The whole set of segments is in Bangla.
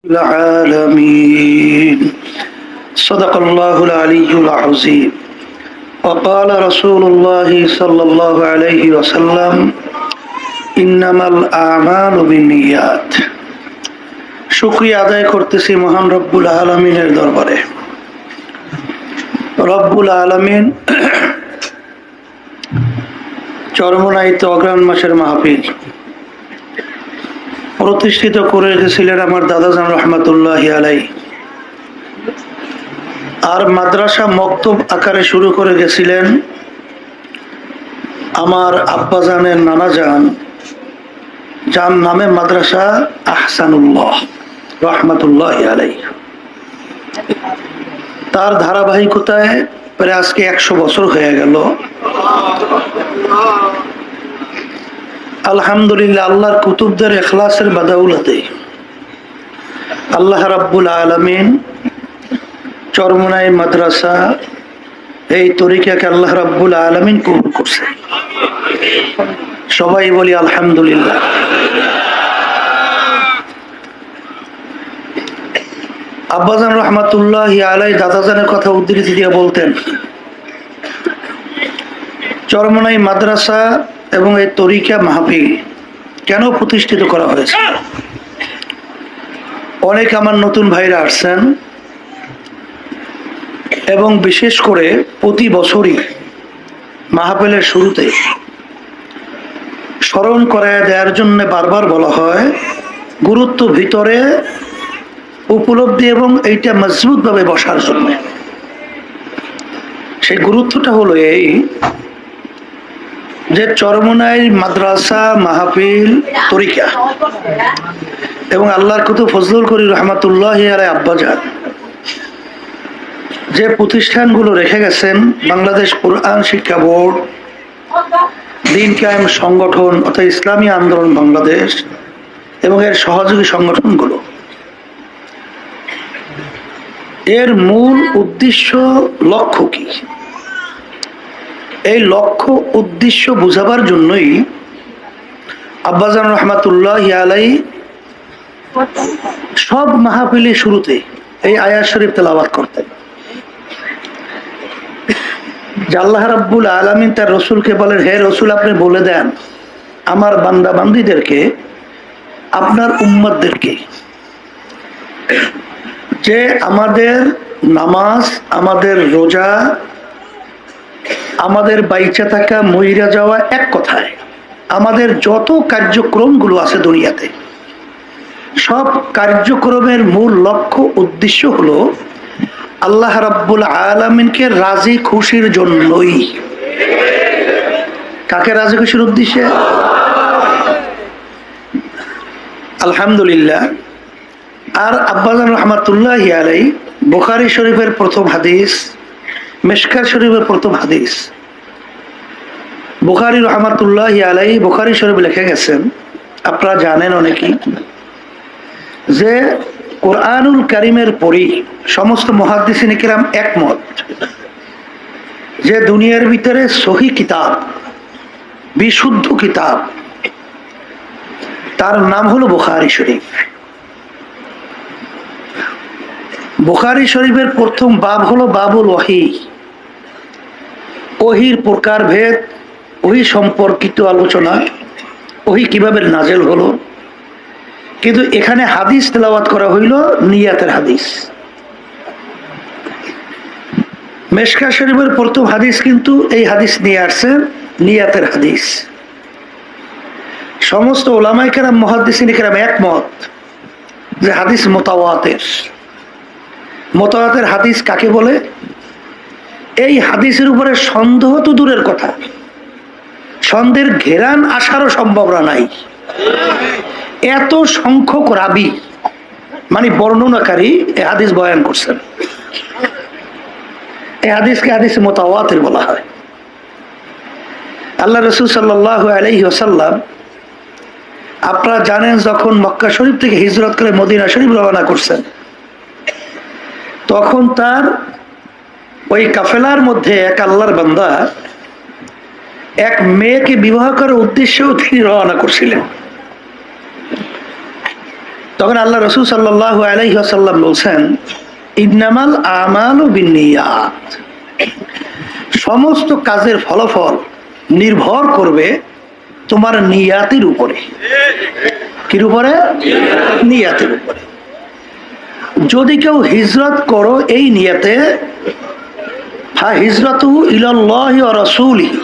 العالمين صدق الله العلي العظيم وقال رسول الله صلى الله عليه وسلم إنما الأعمال بالنيات শুকরিয়া আদায় করতেছি মহান রব্বুল আলামিনের দরবারে। রব্বুল আলামিন চরমনাইতে অগ্রহায়ণ মাসের মাহফিল প্রতিষ্ঠিত করে রেখেছিলেন আমার দাদাজান রহমাতুল্লাহি আলাইহি, আর মাদ্রাসা মক্তব আকারে শুরু করে গেছিলেন আমার আব্বাজানের নানাজান, যার নামে মাদ্রাসা আহসানুল্লাহ রহমাতুল্লাহি আলাইহি। তার ধারাবাহিকতায় প্রায় আজকে 100 বছর হয়ে গেল। আলহামদুলিল্লাহ, আল্লাহর কুতুবদের ইখলাসের বাদাউলাতে আল্লাহ রাব্বুল আলামিন চরমনাই মাদ্রাসা এই তরিকাকে আল্লাহ রাব্বুল আলামিন কবুল করছে। সবাই বলি আলহামদুলিল্লাহ। আব্বাজান রহমাতুল্লাহি আলাইহি দাদাজানের কথা উদ্ধৃতি দিয়ে বলতেন, চরমনাই মাদ্রাসা এবং এই তরিকা মাহফিল কেন প্রতিষ্ঠিত করা হয়েছে। অনেক আমার নতুন ভাইরা আসছেন এবং বিশেষ করে প্রতি বছরই মাহফিলের শুরুতে স্মরণ করায় দেওয়ার জন্য বারবার বলা হয় গুরুত্ব ভিতরে উপলব্ধি এবং এইটা মজবুতভাবে বসার জন্য। সেই গুরুত্বটা হলো এই যে চরমনাই মাদ্রাসা মাহফিল তরিকা এবং আল্লাহর কুতুব ফজলুল করিম রহমাতুল্লাহি আলাইহি আব্বাজান যে প্রতিষ্ঠানগুলো রেখে গেছেন, বাংলাদেশ কোরআন শিক্ষা বোর্ড, দ্বীন কায়েম সংগঠন অর্থাৎ ইসলামী আন্দোলন বাংলাদেশ এবং এর সহযোগী সংগঠনগুলো, এর মূল উদ্দেশ্য লক্ষ্য কি, এই লক্ষ্য উদ্দেশ্য বুঝাবার জন্যই আব্বাজান রহমাতুল্লাহি আলাইহি সব মাহফিলের শুরুতে এই আয়াত শরীফ তেলাওয়াত করতেন যে আল্লাহ রাব্বুল আলামিন তার রসুলকে বলেন, হে রসুল আপনি বলে দেন আমার বান্দা বান্দীদেরকে, আপনার উম্মতদেরকে, যে আমাদের নামাজ, আমাদের রোজা, আমাদের বাইচা থাকা মইরা যাওয়া, এক কথায় আমাদের যত কার্যক্রমগুলো আছে দুনিয়াতে, সব কার্যক্রমের মূল লক্ষ্য উদ্দেশ্য হলো আল্লাহ রাব্বুল আলামিনকে রাজি খুশির জন্যই। কাকে রাজি খুশির উদ্দেশ্যে? আলহামদুলিল্লাহ। আর আব্বাজান রহমাতুল্লাহি আলাইহি বুখারী শরীফের প্রথম হাদিস, মিশকাত শরীফের প্রথম হাদিস, বুখারী রহমাতুল্লাহি আলাইহি বুখারী শরীফ লিখে গেছেন, আপনারা জানেন অনেকেই, যে কোরআনুল কারীমের পরই সমস্ত মুহাদ্দিসিন কিরাম একমত যে দুনিয়ার ভিতরে সহি কিতাব, বিশুদ্ধ কিতাব, তার নাম হলো বুখারী শরীফ। বুখারী শরীফের প্রথম বাব হলো বাবুল ওয়াহি, ওহির প্রকারভেদ, ওহি সম্পর্কিত আলোচনা, ওহি কিভাবে নাজেল হলো। কিন্তু এখানে হাদিস তেলাওয়াত করা হইল নিয়াতের হাদিস। মিশকাত শরীফের প্রথম হাদিস কিন্তু এই হাদিস নিয়ে আসছেন নিয়াতের হাদিস। সমস্ত উলামায়ে কেরাম মুহাদ্দিসিন কেরাম একমত যে হাদিস মুতাওয়াতির। মুতাওয়াতির হাদিস কাকে বলে? এই হাদিসের উপরে সন্দেহ তো দূরের কথা, সন্দেহের ঘেরান আসারও সম্ভাবনা নাই। এত সংখ্যক রাবী মানে বর্ণনাকারী এই হাদিস বয়ান করছেন, এই হাদিসকে হাদিস মুতাওয়াতির বলা হয়। আল্লাহ রাসূল সাল্লাল্লাহু আলাইহি ওয়াসাল্লাম আপনারা জানেন যখন মক্কা শরীফ থেকে হিজরত করে মদিনা শরীফ রওনা করছেন, তখন তার ওই কাফেলার মধ্যে এক আল্লাহর বান্দা এক মেয়েকে বিবাহ করার উদ্দেশ্যেও তিনি রওনা করছিলেন। তখন আল্লাহ রসুল সাল্লাল্লাহু আলাইহি ওয়াসাল্লাম বলছেন, ইন্নামাল আমালু বিন্নিয়াত, সমস্ত কাজের ফলাফল নির্ভর করবে তোমার নিয়াতের উপরে। কির উপরে? নিয়াতের উপরে। যদি কেউ হিজরত করো এই নিয়াতে, হিজরতুহু ইলাল্লাহি ওয়া রাসূলিহি,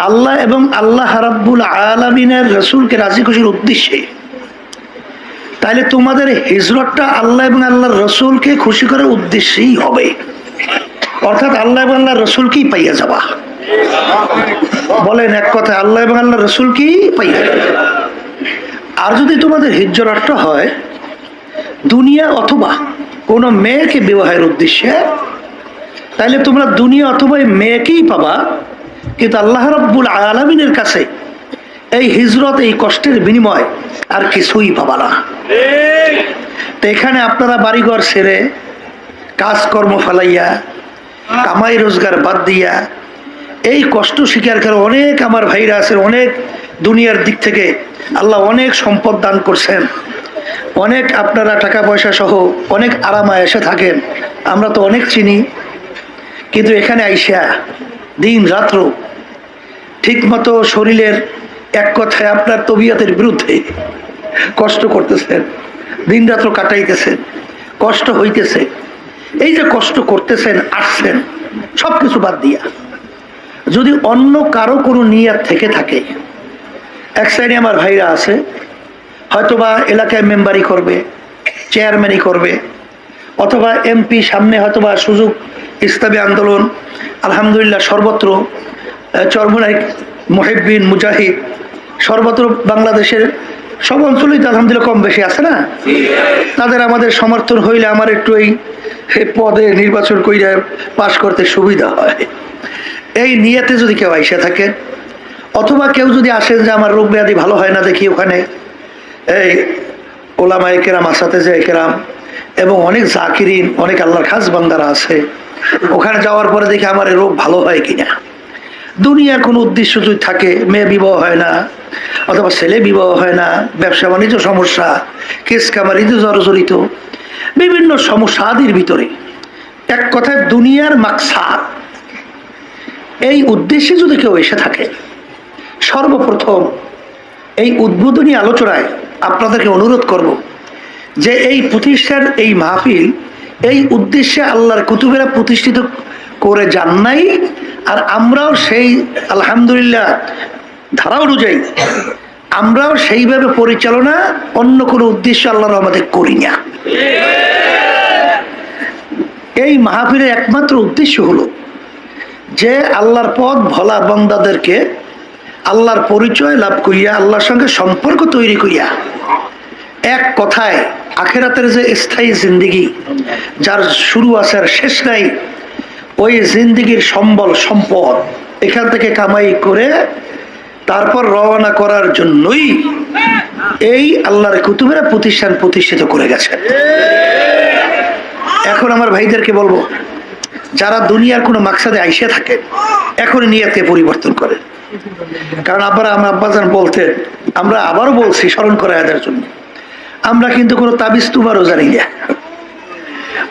আল্লাহ এবং আল্লাহ রাব্বুল আলামিনের রাসূলকে রাজি খুশির উদ্দেশ্যে, তাহলে তোমাদের হিজরতটা আল্লাহ এবং আল্লাহর রাসূলকে খুশি করার উদ্দেশ্যেই হবে। অর্থাৎ আল্লাহ এবং আল্লাহর রাসূলকেই পাইয়া যাবা। বলেন এক কথা, আল্লাহ এবং আল্লাহর রাসূলকেই পাইয়া যাবে। আর যদি তোমাদের হিজরতটা হয় দুনিয়া অথবা কোনো মেয়েকে বিবাহের উদ্দেশ্যে, তাহলে তোমরা দুনিয়া অথবা মেয়েকেই পাবা, কিন্তু আল্লাহ রাব্বুল আলামিনের কাছে এই হিজরত, এই কষ্টের বিনিময় আর কিছুই পাবা না। তো এখানে আপনারা বাড়িঘর ছেড়ে, কাজকর্ম ফেলাইয়া, কামাই রোজগার বাদ দিয়া এই কষ্ট স্বীকার করে অনেক আমার ভাইরা আছেন, অনেক দুনিয়ার দিক থেকে আল্লাহ অনেক সম্পদ দান করছেন, অনেক আপনারা টাকা পয়সা সহ অনেক আরামায় এসে থাকেন, আমরা তো অনেক চিনি। কিন্তু এখানে আইসা দিন রাত্র ঠিক মতো শরীরের এক কথায় আপনার তবিয়তের বিরুদ্ধে কষ্ট করতেছেন, দিন রাত্র কাটাইতেছেন, কষ্ট হইতেছে। এই যে কষ্ট করতেছেন, আসছেন সবকিছু বাদ দিয়া, যদি অন্য কারো কোনো নিয়াত থেকে থাকে, এক সাইডে আমার ভাইরা আছে হয়তোবা এলাকায় মেম্বারি করবে, চেয়ারম্যানই করবে, অথবা এমপি, সামনে হয়তোবা সুযোগ ইসলামী আন্দোলন আলহামদুলিল্লাহ সর্বত্র, চরমনাই মুহিব্বিন মুজাহিদ সর্বত্র বাংলাদেশের সব অঞ্চলেই তো আলহামদুলিল্লাহ কম বেশি আছে না? তাদের আমাদের সমর্থন হইলে আমার একটু এই পদে নির্বাচন কইরা পাশ করতে সুবিধা হয়। এই নিয়তে যদি কেউ আইসা থাকে, অথবা কেউ যদি আসে যে আমার রোগ ব্যাধি ভালো হয় না দেখি ওখানে এই ওলামায়ে কেরাম, আসাতেজে কেরাম এবং অনেক জাকিরিন, অনেক আল্লাহর খাস বান্দারা আছে, ওখানে যাওয়ার পরে দেখি আমার এই রোগ ভালো হয় কিনা। দুনিয়ার কোনো উদ্দেশ্য যদি থাকে, মেয়ে বিবাহ হয় না অথবা ছেলে বিবাহ হয় না, ব্যবসা বাণিজ্য সমস্যা, কেস কামারিতে জর্জরিত বিভিন্ন সমস্যা আদির ভিতরে, এক কথায় দুনিয়ার মাকসাদ, এই উদ্দেশ্যে যদি কেউ এসে থাকে, সর্বপ্রথম এই উদ্বোধনী আলোচনায় আপনাদেরকে অনুরোধ করব যে এই প্রতিষ্ঠার এই মাহফিল এই উদ্দেশ্যে আল্লাহর কুতুবেরা প্রতিষ্ঠিত করে যান নাই, আর আমরাও সেই আলহামদুলিল্লাহ ধারা অনুযায়ী আমরাও সেইভাবে পরিচালনা অন্য কোনো উদ্দেশ্য আল্লাহর আমাদের করি না। এই মাহফিলের একমাত্র উদ্দেশ্য হলো যে আল্লাহর পথ ভোলা বান্দাদেরকে আল্লাহর পরিচয় লাভ করিয়া, আল্লাহর সঙ্গে সম্পর্ক তৈরি করিয়া, এক কথায় আখেরাতের যে স্থায়ী জিন্দিগি যার শুরু আছে আর শেষ নাই, ওই জিন্দিগির সম্বল সম্পদ এখান থেকে কামাই করে তারপর রওনা করার জন্যই এই আল্লাহর কুতুবেরা প্রতিষ্ঠান প্রতিষ্ঠিত করে গেছে। এখন আমার ভাইদেরকে বলবো, যারা দুনিয়ার কোনো মাকসাদে আইসে থাকে এখনই নিয়তকে পরিবর্তন করে। কারণ আপনারা আমার আব্বাজান বলতেন, আমরা আবারও বলছি স্মরণ করে এদের জন্য, আমরা কিন্তু কোনো তাবিজ তুমারও জানি না।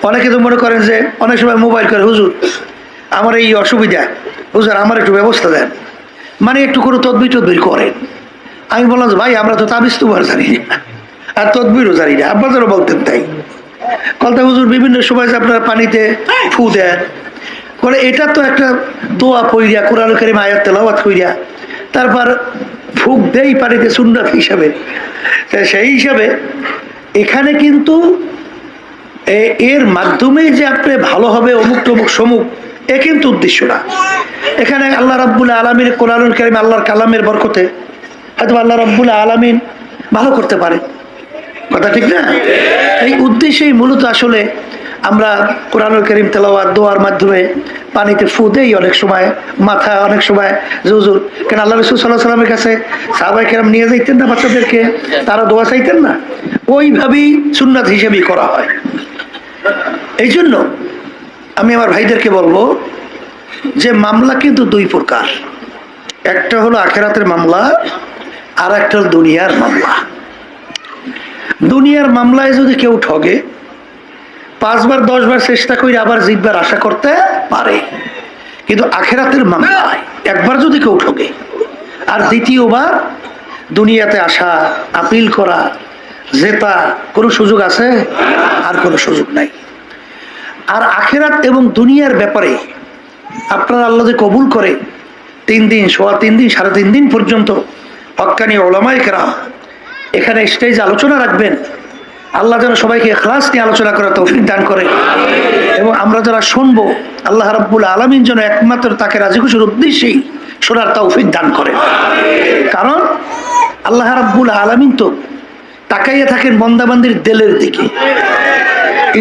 অনেকে তো মনে করেন যে অনেক সময় মোবাইল করে, হুজুর আমার এই অসুবিধা, হুজুর আমার একটু ব্যবস্থা দেন, মানে একটু কোনো তদবির করেন। আমি বললাম যে ভাই আমরা তো তাবিজ তুমার জানি না আর তদবিরও জানি না। আব্বাজানও বলতেন তাই, কলতা হুজুর বিভিন্ন সময় যে আপনারা পানিতে ফু দেন, বলে এটা তো একটা দোয়া পইরা কোরআন কারীম আয়াত তেলাওয়াত কইরা তারপর ফুক দেই পানিতে সুন্নাত হিসাবে। সেই হিসাবে এখানে কিন্তু এর মাধ্যমে যে আপনি ভালো হবে অমুক তমুক সমুক, এ কিন্তু উদ্দেশ্য না। এখানে আল্লাহ রাব্বুল আলামিন কোরআনুল কারীম আল্লাহর কালামের বরকতে হয়তো আল্লাহ রাব্বুল আলামিন ভালো করতে পারে, কথা ঠিক না? এই উদ্দেশ্যেই মূলত আসলে আমরা কোরআনুল কারীম তেলাওয়াত দোয়ার মাধ্যমে পানিতে ফু দেই, অনেক সময় মাথা, অনেক সময় হুজুর। কেন আল্লাহ রাসূল সাল্লাল্লাহু আলাইহি ওয়াসাল্লামের কাছে সাহাবায়ে কেরাম নিয়ে যাইতেন না বাচ্চাদেরকে, তারা দোয়া চাইতেন না? ওইভাবেই সুন্নাত হিসেবেই করা হয়। এই জন্য আমি আমার ভাইদেরকে বলবো যে মামলা কিন্তু দুই প্রকার, একটা হলো আখিরাতের মামলা আর একটা হলো দুনিয়ার মামলা। দুনিয়ার মামলায় যদি কেউ ঠগে 5 বার 10 বার চেষ্টা করে আবার জিতবার আশা করতে পারে, কিন্তু আখিরাতের মামলায় একবার যদি কেউ ঠগে আর দ্বিতীয়বার দুনিয়াতে আসা, আপিল করা, জেতা কোনো সুযোগ আছে? আর কোনো সুযোগ নাই। আর আখিরাত এবং দুনিয়ার ব্যাপারে আপনার আল্লাহ যে কবুল করে 3 দিন, সোয়া 3 দিন, 3.5 দিন পর্যন্ত হক্কানি উলামায়ে কেরাম এখানে স্টেজ আলোচনা রাখবেন। আল্লাহ যেন সবাইকে ইখলাস নিয়ে আলোচনা করার তৌফিক দান করে, এবং আমরা যারা শুনবো আল্লাহ রাব্বুল আলামিন যেন একমাত্র তাকে রাজি খুশির উদ্দেশ্যেই শোনার তৌফিক দান করে। কারণ আল্লাহ রাব্বুল আলামিন তো তাকাইয়া থাকেন বান্দাবান্দির দিলের দিকে।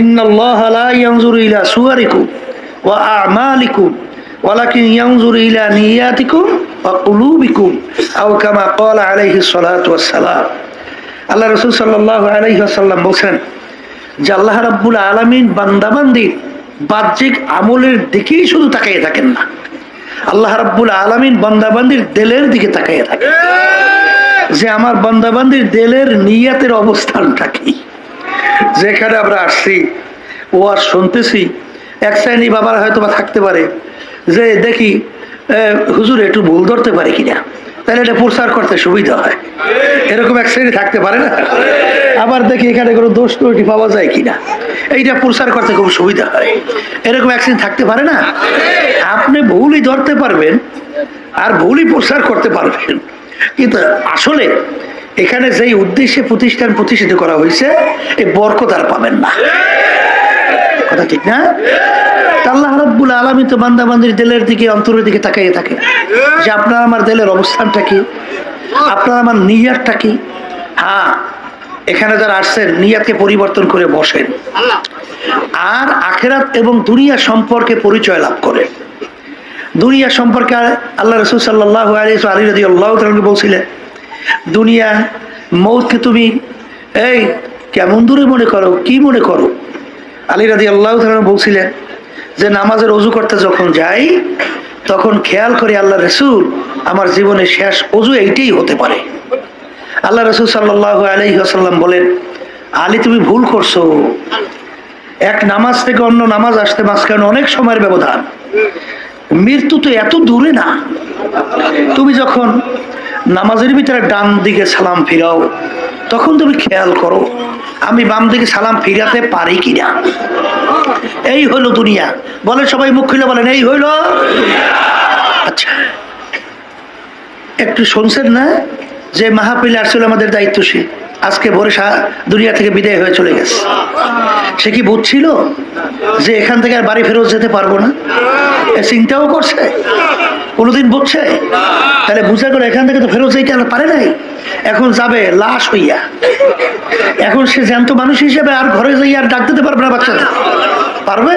ইন্নাল্লাহা লা ইয়ানজুরু ইলা সুওয়ারিকুম ওয়া আ'মালিকুম ওয়ালাকিন ইয়ানজুরু ইলা নিয়াতিকুম ওয়া কুলুবিকুম আও কামা ক্বালা আলাইহিস সালাতু ওয়াস সালাম। আল্লাহ রাসূল সাল্লাল্লাহু আলাইহি ওয়াসাল্লাম বলেন যে আল্লাহ রাব্বুল আলামিন বান্দাবান্দির বাহ্যিক আমলের দিকেই শুধু তাকিয়ে থাকেন না, আল্লাহ রাব্বুল আলামিন বান্দাবান্দির দিলের দিকে তাকিয়ে থাকেন, যে আমার বান্দাবান্দির দিলের নিয়তের অবস্থানটা কি। যেখানে আমরা আসছি ও আর শুনতেছি, এক শ্রেণী বাবার হয়তো বা থাকতে পারে যে দেখি হুজুর একটু ভুল ধরতে পারে কিনা, তাহলে এটা প্রচার করতে সুবিধা হয়, এরকম এক শ্রেণী থাকতে পারে না। আবার দেখি এখানে কোনো দোষ ত্রুটি পাওয়া যায় কিনা, এইটা প্রচার করতে খুব সুবিধা হয়, এরকম এক শ্রেণী থাকতে পারে না। আপনি ভুলই ধরতে পারবেন আর ভুলই প্রচার করতে পারবেন, কিন্তু আসলে এখানে যেই উদ্দেশ্যে প্রতিষ্ঠান প্রতিষ্ঠিত করা হয়েছে এই বরকত আর পাবেন না। কথা ঠিক না? আল্লাহ রাব্বুল আলামিন তো বান্দাবান্দির দিলের দিকে, অন্তরের দিকে তাকিয়ে থাকে যে আপনার আমার দিলের অবস্থানটা কি, আপনার আমার নিয়তটা কি। হ্যাঁ, এখানে যারা আসছেন নিয়তকে পরিবর্তন করে বসেন আর আখিরাত এবং দুনিয়া সম্পর্কে পরিচয় লাভ করেন। দুনিয়া সম্পর্কে আল্লাহ রাসূল সাল্লাল্লাহু আলাইহি আলী রাদিয়াল্লাহু তাআলা বলছিলেন, দুনিয়া মৌতকে তুমি এই কেমন দূরে মনে করো, কি মনে করো? আলী রাদিয়াল্লাহু তাআলা বলছিলেন যে নামাজের ওযু করতে যখন যাই তখন খেয়াল করি আল্লাহ রাসূল আমার জীবনের শেষ ওযু এইটাই হতে পারে। আল্লাহ রাসূল সাল্লাল্লাহু আলাইহি ওয়াসাল্লাম বলেন, আলী তুমি ভুল করছো, এক নামাজ থেকে অন্য নামাজ আসতে মাঝখানে অনেক সময়ের ব্যবধান, মৃত্যু তো এত দূরে না। তুমি যখন নামাজের ভিতরে ডান দিকে সালাম ফিরাও তখন তুমি খেয়াল করো আমি বাম দিকে সালাম ফিরাতে পারি কিনা। এই হলো দুনিয়া। বলে সবাই মুখ খুলে বলেন এই হইল। আচ্ছা, একটু শুনছেন না যে মাহফিলে আসলে আমাদের দায়িত্বশীল আজকে ভোরে দুনিয়া থেকে বিদায় হয়ে চলে গেছে। সে কি বুঝছিল যে এখান থেকে আর বাড়ি ফেরত যেতে পারবো না? এ চিন্তাও করছে? কোনোদিন বুঝছে? তাহলে বুঝা গেল এখান থেকে তো ফেরত যেতে পারে নাই, এখন যাবে লাশ হইয়া। এখন সে জ্যান্ত মানুষ হিসেবে আর ঘরে যাই আর ডাক দিতে পারবে না বাচ্চাদের? পারবে?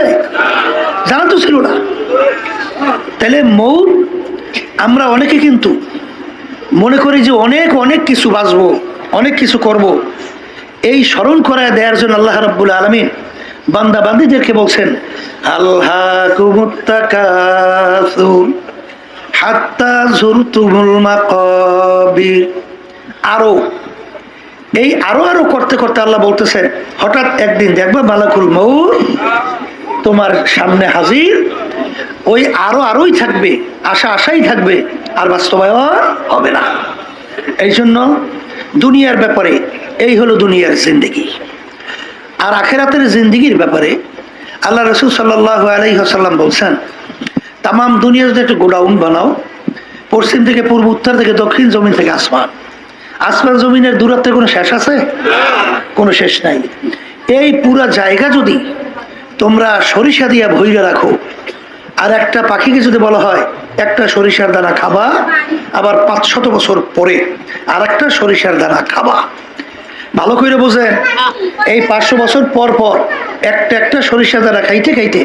জানা তো ছিল না। তাহলে মৌত আমরা অনেকে কিন্তু মনে করি যে অনেক অনেক কিছু বাঁচবো, অনেক কিছু করব। এই স্মরণ করায় দেওয়ার জন্য আল্লাহ রাব্বুল আলামিন বান্দা বান্দীদেরকে বলছেন আল্লাকুমুত তাকাসুর হাত্তা যুরতুমুল মাকাবির। আরো এই আরো করতে করতে আল্লাহ বলতেছেন হঠাৎ একদিন দেখবা মালাকুল মউত তোমার সামনে হাজির, ওই আরোই থাকবে, আশাই থাকবে, আর বাস্তবায়ন হবে না। এই জন্য দুনিয়ার ব্যাপারে এই হলো দুনিয়ার জিন্দেগি। আর আখিরাতের জিন্দেগির ব্যাপারে আল্লাহ রাসূল সাল্লাল্লাহু আলাইহি ওয়াসাল্লাম বলছেন তামাম দুনিয়া যদি একটা গোডাউন বানাও, পশ্চিম থেকে পূর্ব, উত্তর থেকে দক্ষিণ, জমিন থেকে আসমান, আসমান জমিনের দূরত্বের কোনো শেষ আছে? কোনো শেষ নাই। এই পুরা জায়গা যদি তোমরা সরিষা দিয়া ভইরা রাখো, আর একটা পাখিকে যদি বলা হয় একটা সরিষার দানা খাবা, আবার 500 বছর পরে আর একটা সরিষার দানা খাবা, ভালো করে বোঝেন এই 500 বছর পর পর একটা সরিষার দানা খাইতে খাইতে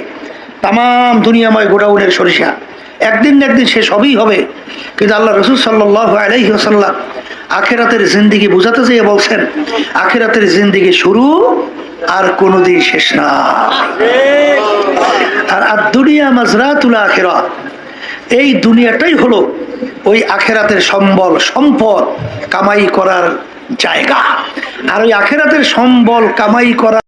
তামাম দুনিয়াময় গোডাউনের সরিষা একদিন না একদিন শেষ হবেই হবে। কিন্তু আল্লাহ রাসূল সাল্লাল্লাহু আলাইহি ওয়াসাল্লাম আখিরাতের জিন্দেগি বুঝাতে যেয়ে বলছেন আখিরাতের জিন্দেগি শুরু আর কোনোদিন শেষ না। আর দুনিয়া মাজরাতুল আখিরাত, এই দুনিয়াটাই হলো ওই আখিরাতের সম্বল, সম্পদ কামাই করার জায়গা। আর ওই আখেরাতের সম্বল কামাই করা